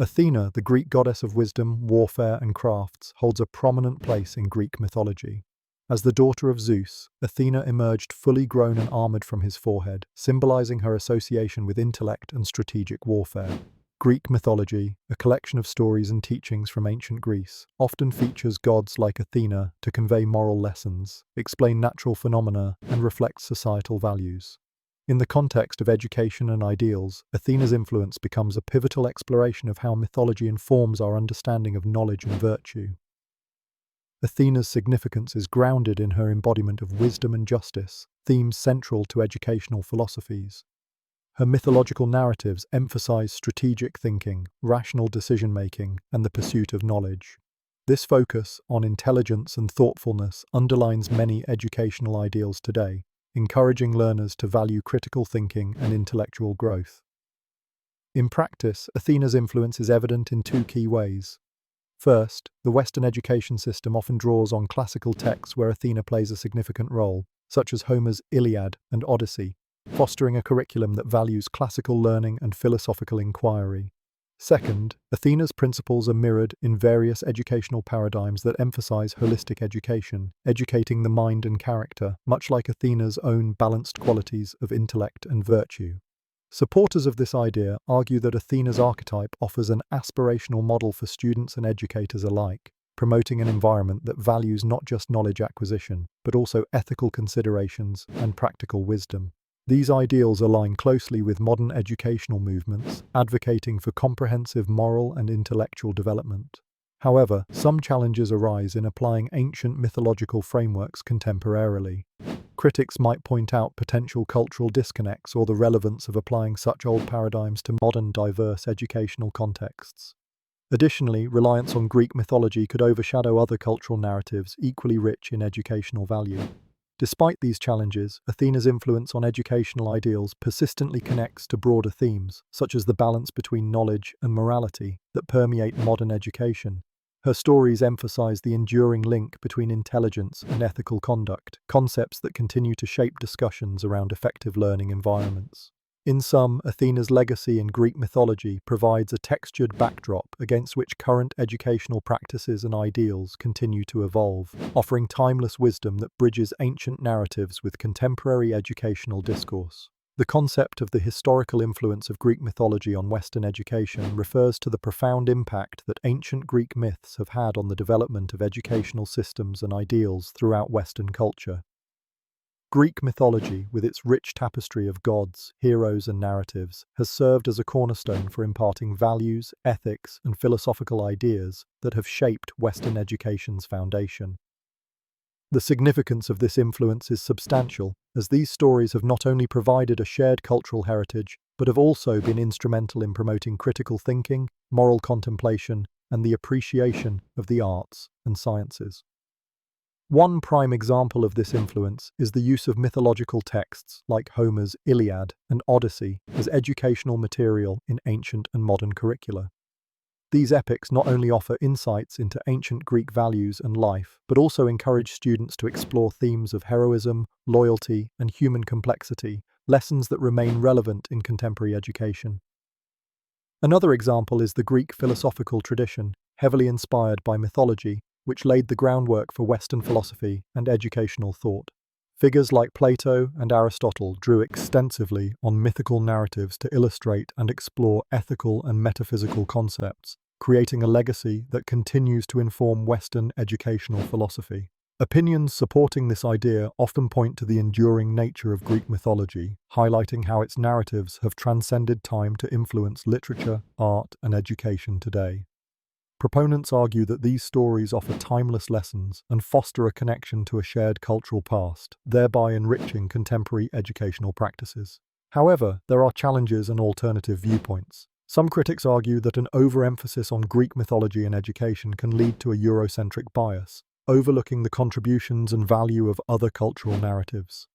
Athena, the Greek goddess of wisdom, warfare, and crafts, holds a prominent place in Greek mythology. As the daughter of Zeus, Athena emerged fully grown and armored from his forehead, symbolizing her association with intellect and strategic warfare. Greek mythology, a collection of stories and teachings from ancient Greece, often features gods like Athena to convey moral lessons, explain natural phenomena, and reflect societal values. In the context of education and ideals, Athena's influence becomes a pivotal exploration of how mythology informs our understanding of knowledge and virtue. Athena's significance is grounded in her embodiment of wisdom and justice, themes central to educational philosophies. Her mythological narratives emphasize strategic thinking, rational decision-making, and the pursuit of knowledge. This focus on intelligence and thoughtfulness underlines many educational ideals today, encouraging learners to value critical thinking and intellectual growth. In practice, Athena's influence is evident in two key ways. First, the Western education system often draws on classical texts where Athena plays a significant role, such as Homer's Iliad and Odyssey, fostering a curriculum that values classical learning and philosophical inquiry. Second, Athena's principles are mirrored in various educational paradigms that emphasize holistic education, educating the mind and character, much like Athena's own balanced qualities of intellect and virtue. Supporters of this idea argue that Athena's archetype offers an aspirational model for students and educators alike, promoting an environment that values not just knowledge acquisition, but also ethical considerations and practical wisdom. These ideals align closely with modern educational movements, advocating for comprehensive moral and intellectual development. However, some challenges arise in applying ancient mythological frameworks contemporarily. Critics might point out potential cultural disconnects or the relevance of applying such old paradigms to modern, diverse educational contexts. Additionally, reliance on Greek mythology could overshadow other cultural narratives equally rich in educational value. Despite these challenges, Athena's influence on educational ideals persistently connects to broader themes, such as the balance between knowledge and morality, that permeate modern education. Her stories emphasize the enduring link between intelligence and ethical conduct, concepts that continue to shape discussions around effective learning environments. In sum, Athena's legacy in Greek mythology provides a textured backdrop against which current educational practices and ideals continue to evolve, offering timeless wisdom that bridges ancient narratives with contemporary educational discourse. The concept of the historical influence of Greek mythology on Western education refers to the profound impact that ancient Greek myths have had on the development of educational systems and ideals throughout Western culture. Greek mythology, with its rich tapestry of gods, heroes, and narratives, has served as a cornerstone for imparting values, ethics, and philosophical ideas that have shaped Western education's foundation. The significance of this influence is substantial, as these stories have not only provided a shared cultural heritage, but have also been instrumental in promoting critical thinking, moral contemplation, and the appreciation of the arts and sciences. One prime example of this influence is the use of mythological texts like Homer's Iliad and Odyssey as educational material in ancient and modern curricula. These epics not only offer insights into ancient Greek values and life, but also encourage students to explore themes of heroism, loyalty, and human complexity, lessons that remain relevant in contemporary education. Another example is the Greek philosophical tradition, heavily inspired by mythology, which laid the groundwork for Western philosophy and educational thought. Figures like Plato and Aristotle drew extensively on mythical narratives to illustrate and explore ethical and metaphysical concepts, creating a legacy that continues to inform Western educational philosophy. Opinions supporting this idea often point to the enduring nature of Greek mythology, highlighting how its narratives have transcended time to influence literature, art, and education today. Proponents argue that these stories offer timeless lessons and foster a connection to a shared cultural past, thereby enriching contemporary educational practices. However, there are challenges and alternative viewpoints. Some critics argue that an overemphasis on Greek mythology in education can lead to a Eurocentric bias, overlooking the contributions and value of other cultural narratives.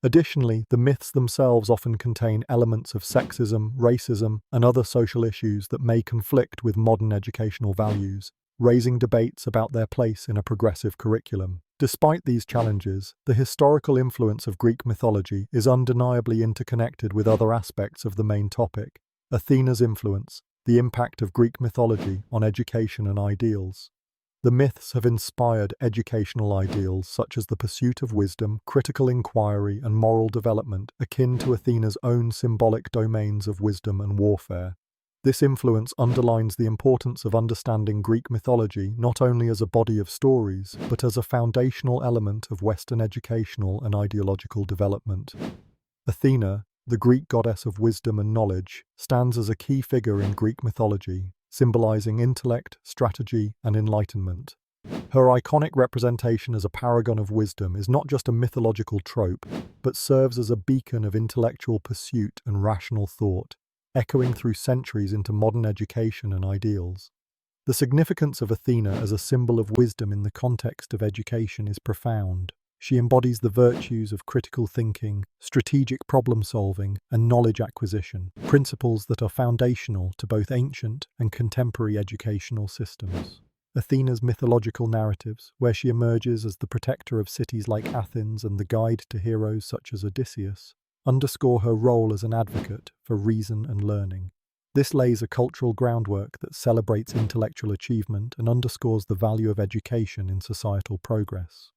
Additionally, the myths themselves often contain elements of sexism, racism, and other social issues that may conflict with modern educational values, raising debates about their place in a progressive curriculum. Despite these challenges, the historical influence of Greek mythology is undeniably interconnected with other aspects of the main topic. Athena's influence, the impact of Greek mythology on education and ideals. The myths have inspired educational ideals such as the pursuit of wisdom, critical inquiry, and moral development, akin to Athena's own symbolic domains of wisdom and warfare. This influence underlines the importance of understanding Greek mythology not only as a body of stories, but as a foundational element of Western educational and ideological development. Athena, the Greek goddess of wisdom and knowledge, stands as a key figure in Greek mythology, symbolizing intellect, strategy, and enlightenment. Her iconic representation as a paragon of wisdom is not just a mythological trope, but serves as a beacon of intellectual pursuit and rational thought, echoing through centuries into modern education and ideals. The significance of Athena as a symbol of wisdom in the context of education is profound. She embodies the virtues of critical thinking, strategic problem-solving, and knowledge acquisition, principles that are foundational to both ancient and contemporary educational systems. Athena's mythological narratives, where she emerges as the protector of cities like Athens and the guide to heroes such as Odysseus, underscore her role as an advocate for reason and learning. This lays a cultural groundwork that celebrates intellectual achievement and underscores the value of education in societal progress.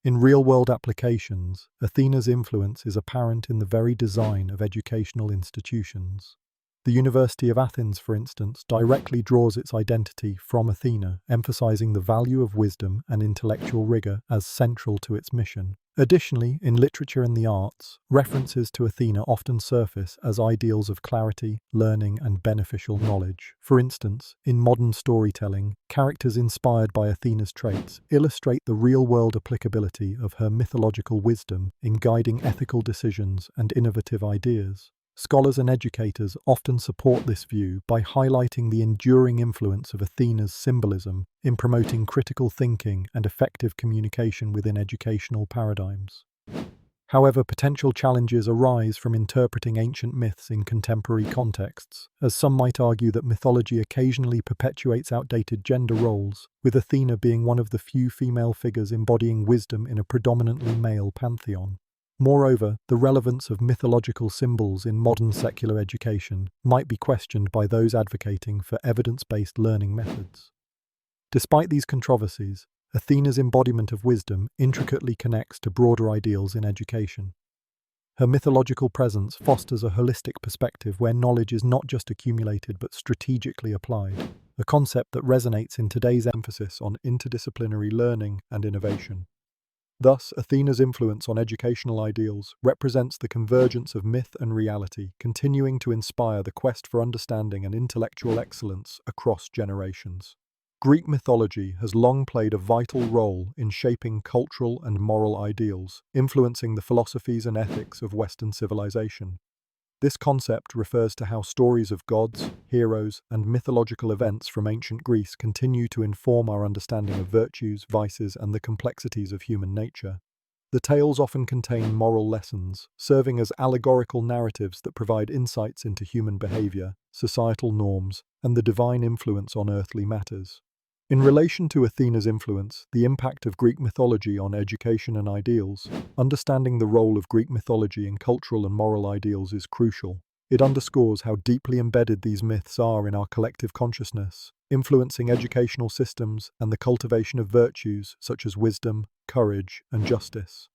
In real-world applications, Athena's influence is apparent in the very design of educational institutions. The University of Athens, for instance, directly draws its identity from Athena, emphasizing the value of wisdom and intellectual rigor as central to its mission. Additionally, in literature and the arts, references to Athena often surface as ideals of clarity, learning, and beneficial knowledge. For instance, in modern storytelling, characters inspired by Athena's traits illustrate the real-world applicability of her mythological wisdom in guiding ethical decisions and innovative ideas. Scholars and educators often support this view by highlighting the enduring influence of Athena's symbolism in promoting critical thinking and effective communication within educational paradigms. However, potential challenges arise from interpreting ancient myths in contemporary contexts, as some might argue that mythology occasionally perpetuates outdated gender roles, with Athena being one of the few female figures embodying wisdom in a predominantly male pantheon. Moreover, the relevance of mythological symbols in modern secular education might be questioned by those advocating for evidence-based learning methods. Despite these controversies, Athena's embodiment of wisdom intricately connects to broader ideals in education. Her mythological presence fosters a holistic perspective where knowledge is not just accumulated but strategically applied, a concept that resonates in today's emphasis on interdisciplinary learning and innovation. Thus, Athena's influence on educational ideals represents the convergence of myth and reality, continuing to inspire the quest for understanding and intellectual excellence across generations. Greek mythology has long played a vital role in shaping cultural and moral ideals, influencing the philosophies and ethics of Western civilization. This concept refers to how stories of gods, heroes, and mythological events from ancient Greece continue to inform our understanding of virtues, vices, and the complexities of human nature. The tales often contain moral lessons, serving as allegorical narratives that provide insights into human behavior, societal norms, and the divine influence on earthly matters. In relation to Athena's influence, the impact of Greek mythology on education and ideals, understanding the role of Greek mythology in cultural and moral ideals is crucial. It underscores how deeply embedded these myths are in our collective consciousness, influencing educational systems and the cultivation of virtues such as wisdom, courage, and justice.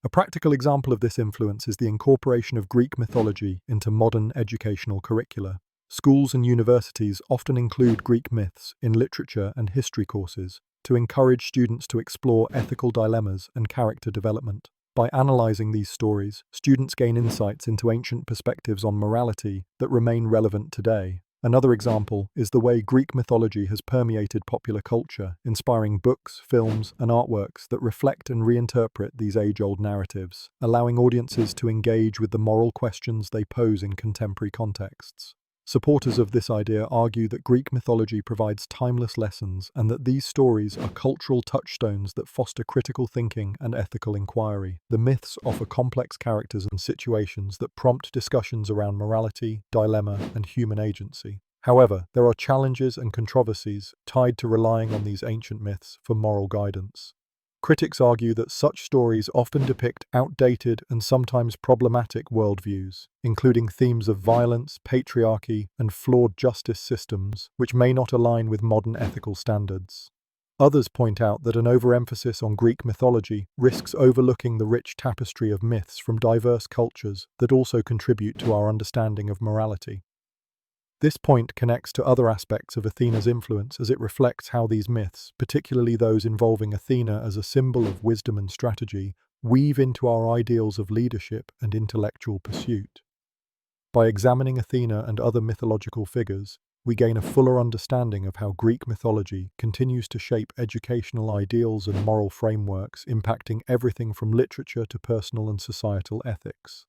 A practical example of this influence is the incorporation of Greek mythology into modern educational curricula. Schools and universities often include Greek myths in literature and history courses to encourage students to explore ethical dilemmas and character development. By analyzing these stories, students gain insights into ancient perspectives on morality that remain relevant today. Another example is the way Greek mythology has permeated popular culture, inspiring books, films, and artworks that reflect and reinterpret these age-old narratives, allowing audiences to engage with the moral questions they pose in contemporary contexts. Supporters of this idea argue that Greek mythology provides timeless lessons and that these stories are cultural touchstones that foster critical thinking and ethical inquiry. The myths offer complex characters and situations that prompt discussions around morality, dilemma, and human agency. However, there are challenges and controversies tied to relying on these ancient myths for moral guidance. Critics argue that such stories often depict outdated and sometimes problematic worldviews, including themes of violence, patriarchy, and flawed justice systems, which may not align with modern ethical standards. Others point out that an overemphasis on Greek mythology risks overlooking the rich tapestry of myths from diverse cultures that also contribute to our understanding of morality. This point connects to other aspects of Athena's influence as it reflects how these myths, particularly those involving Athena as a symbol of wisdom and strategy, weave into our ideals of leadership and intellectual pursuit. By examining Athena and other mythological figures, we gain a fuller understanding of how Greek mythology continues to shape educational ideals and moral frameworks, impacting everything from literature to personal and societal ethics.